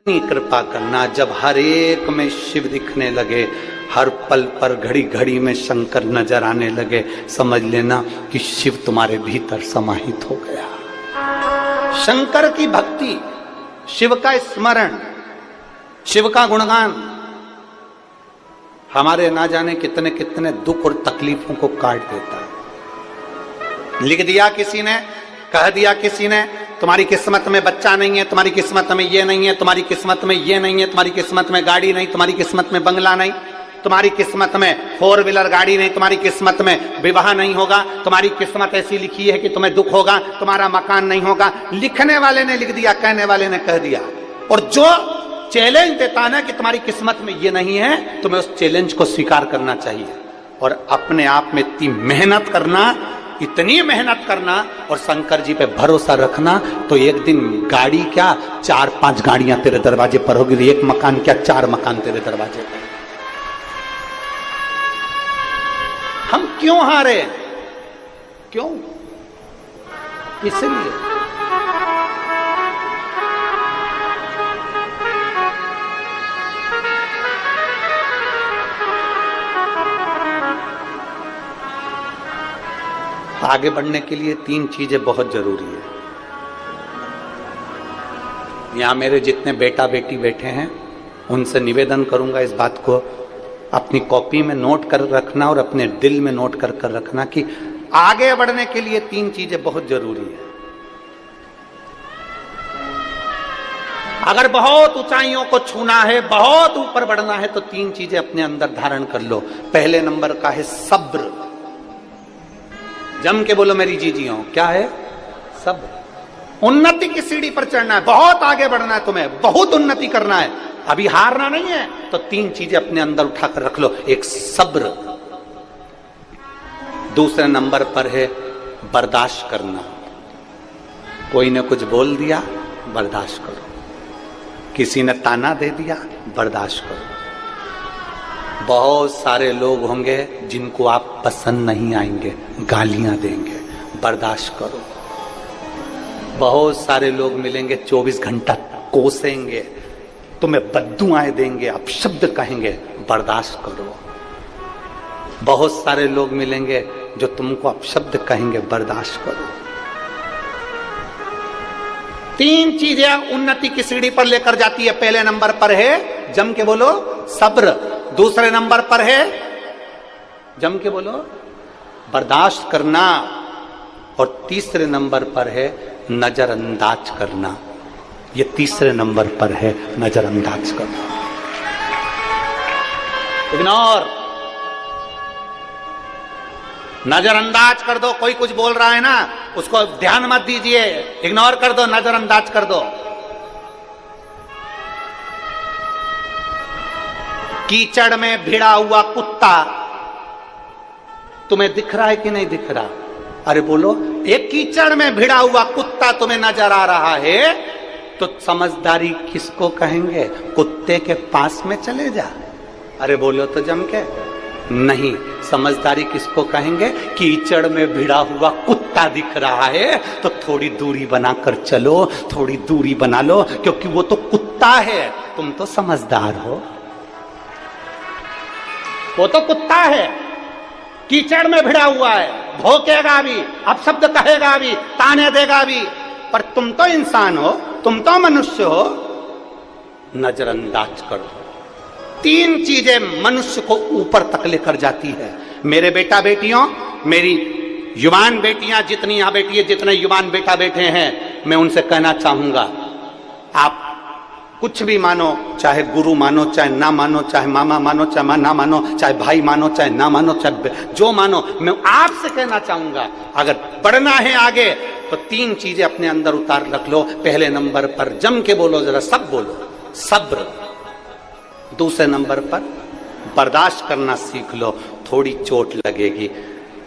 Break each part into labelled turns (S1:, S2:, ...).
S1: इतनी कृपा करना जब हर एक में शिव दिखने लगे, हर पल पर घड़ी घड़ी में शंकर नजर आने लगे, समझ लेना कि शिव तुम्हारे भीतर समाहित हो गया। शंकर की भक्ति, शिव का स्मरण, शिव का गुणगान हमारे ना जाने कितने कितने दुख और तकलीफों को काट देता है। लिख दिया किसी ने, कह दिया किसी ने, तुम्हारी किस्मत में बच्चा नहीं है, तुम्हारी किस्मत में ये नहीं है, तुम्हारी किस्मत में ये नहीं है, तुम्हारी किस्मत में गाड़ी नहीं, तुम्हारी किस्मत में बंगला नहीं, तुम्हारी किस्मत में 4 व्हीलर गाड़ी नहीं, तुम्हारी किस्मत में विवाह नहीं होगा, तुम्हारी किस्मत ऐसी लिखी है कि तुम्हें दुख होगा, तुम्हारा मकान नहीं होगा। लिखने वाले ने लिख दिया, कहने वाले ने कह दिया। और जो चैलेंज देता ना कि तुम्हारी किस्मत में ये नहीं है, तुम्हें उस चैलेंज को स्वीकार करना चाहिए और अपने आप में इतनी मेहनत करना, इतनी मेहनत करना और शंकर जी पे भरोसा रखना, तो एक दिन गाड़ी क्या 4-5 गाड़ियां तेरे दरवाजे पर होगी, एक मकान क्या 4 मकान तेरे दरवाजे पर। हम क्यों हारे? क्यों? इसलिए आगे बढ़ने के लिए 3 चीजें बहुत जरूरी है। यहां मेरे जितने बेटा बेटी बैठे हैं उनसे निवेदन करूंगा इस बात को अपनी कॉपी में नोट कर रखना और अपने दिल में नोट कर कर रखना कि आगे बढ़ने के लिए 3 चीजें बहुत जरूरी है। अगर बहुत ऊंचाइयों को छूना है, बहुत ऊपर बढ़ना है, तो 3 चीजें अपने अंदर धारण कर लो। पहले नंबर का है सब्र। जम के बोलो मेरी जीजियों, क्या है? सब्र। उन्नति की सीढ़ी पर चढ़ना है, बहुत आगे बढ़ना है, तुम्हें बहुत उन्नति करना है, अभी हारना नहीं है, तो 3 चीजें अपने अंदर उठाकर रख लो। एक सब्र, दूसरे नंबर पर है बर्दाश्त करना। कोई ने कुछ बोल दिया, बर्दाश्त करो। किसी ने ताना दे दिया, बर्दाश्त करो। बहुत सारे लोग होंगे जिनको आप पसंद नहीं आएंगे, गालियां देंगे, बर्दाश्त करो। बहुत सारे लोग मिलेंगे 24 घंटा कोसेंगे, तुम्हें बद्दुआएं देंगे, अपशब्द कहेंगे, बर्दाश्त करो। बहुत सारे लोग मिलेंगे जो तुमको अपशब्द कहेंगे, बर्दाश्त करो। 3 चीजें उन्नति की सीढ़ी पर लेकर जाती है। पहले नंबर पर है, जम के बोलो, सब्र। दूसरे नंबर पर है, जम के बोलो, बर्दाश्त करना। और तीसरे नंबर पर है नजरअंदाज करना। ये तीसरे नंबर पर है, नजरअंदाज करना, इग्नोर। नजरअंदाज कर दो। कोई कुछ बोल रहा है ना, उसको ध्यान मत दीजिए, इग्नोर कर दो, नजरअंदाज कर दो। कीचड़ में भिड़ा हुआ कुत्ता तुम्हें दिख रहा है कि नहीं दिख रहा? अरे बोलो, एक कीचड़ में भिड़ा हुआ कुत्ता तुम्हें नजर आ रहा है, तो समझदारी किसको कहेंगे? कुत्ते के पास में चले जा। अरे बोलो तो जम के, नहीं। समझदारी किसको कहेंगे? कीचड़ में भिड़ा हुआ कुत्ता दिख रहा है तो थोड़ी दूरी बनाकर चलो, थोड़ी दूरी बना लो, क्योंकि वो तो कुत्ता है, तुम तो समझदार हो। वो तो कुत्ता है, कीचड़ में भिड़ा हुआ है, भौंकेगा भी, अपशब्द कहेगा भी, ताने देगा भी, पर तुम तो इंसान हो, तुम तो मनुष्य हो। नजरअंदाज कर दो। 3 चीजें मनुष्य को ऊपर तक लेकर जाती है। मेरे बेटा बेटियों, मेरी युवान बेटियां जितनी यहां बैठी है, जितने युवान बेटा बैठे हैं, मैं उनसे कहना चाहूंगा, आप कुछ भी मानो, चाहे गुरु मानो, चाहे ना मानो, चाहे मामा मानो, चाहे ना मानो, चाहे भाई मानो, चाहे ना मानो, चाहे जो मानो, मैं आपसे कहना चाहूंगा, अगर बढ़ना है आगे तो 3 चीजें अपने अंदर उतार रख लो। पहले नंबर पर जम के बोलो, जरा सब बोलो, सब्र। दूसरे नंबर पर बर्दाश्त करना सीख लो, थोड़ी चोट लगेगी।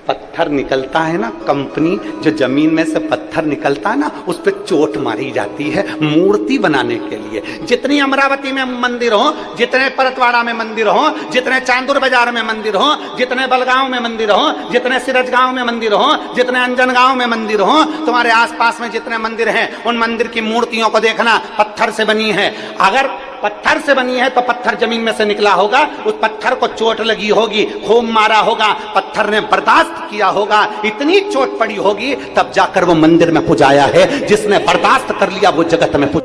S1: पत्थर निकलता है ना, कंपनी जो जमीन में से पत्थर पत्थर निकलता है ना, उस पर चोट मारी जाती है मूर्ति बनाने के लिए। जितनी अमरावती में मंदिर हो, जितने परतवाड़ा में मंदिर हो, जितने चांदुर बाजार में मंदिर हो, जितने बलगांव में मंदिर हो, जितने सिरजगांव में मंदिर हो, जितने अंजनगांव में मंदिर हो, तुम्हारे आसपास में जितने मंदिर हैं, उन मंदिर की मूर्तियों को देखना, पत्थर से बनी है। अगर पत्थर से बनी है तो पत्थर जमीन में से निकला होगा, उस पत्थर को चोट लगी होगी, खूब मारा होगा, पत्थर ने बर्दाश्त किया होगा, इतनी चोट पड़ी होगी, तब जाकर वो मंदिर में पुजाया है। जिसने बर्दाश्त कर लिया वो जगत में